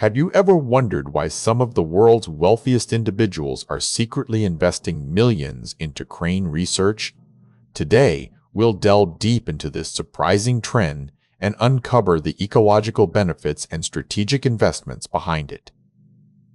Have you ever wondered why some of the world's wealthiest individuals are secretly investing millions into crane research? Today, we'll delve deep into this surprising trend and uncover the ecological benefits and strategic investments behind it.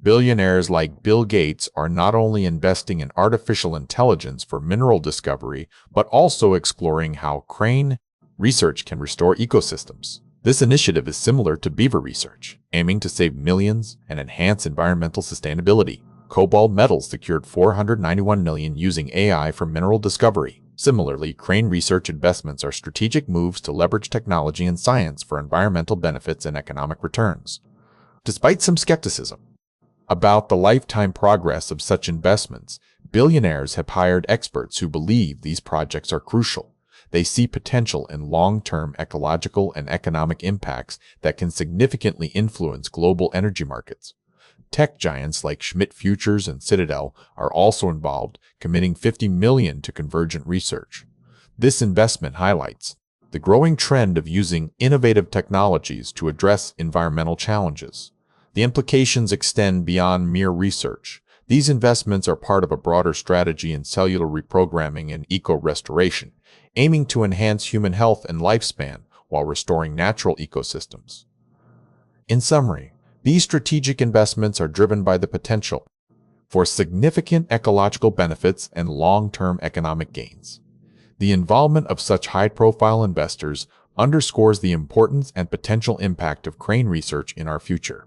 Billionaires like Bill Gates are not only investing in artificial intelligence for mineral discovery, but also exploring how crane research can restore ecosystems. This initiative is similar to beaver research, aiming to save millions and enhance environmental sustainability. Cobalt Metals secured $491 million using AI for mineral discovery. Similarly, crane research investments are strategic moves to leverage technology and science for environmental benefits and economic returns. Despite some skepticism about the lifetime progress of such investments, billionaires have hired experts who believe these projects are crucial. They see potential in long-term ecological and economic impacts that can significantly influence global energy markets. Tech giants like Schmidt Futures and Citadel are also involved, committing $50 million to convergent research. This investment highlights the growing trend of using innovative technologies to address environmental challenges. The implications extend beyond mere research. These investments are part of a broader strategy in cellular reprogramming and eco-restoration, aiming to enhance human health and lifespan while restoring natural ecosystems. In summary, these strategic investments are driven by the potential for significant ecological benefits and long-term economic gains. The involvement of such high-profile investors underscores the importance and potential impact of crane research in our future.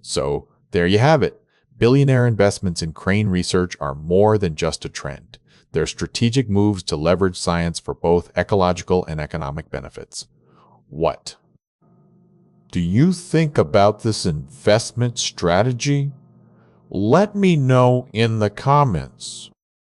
So, there you have it. Billionaire investments in crane research are more than just a trend. They're strategic moves to leverage science for both ecological and economic benefits. What do you think about this investment strategy? Let me know in the comments.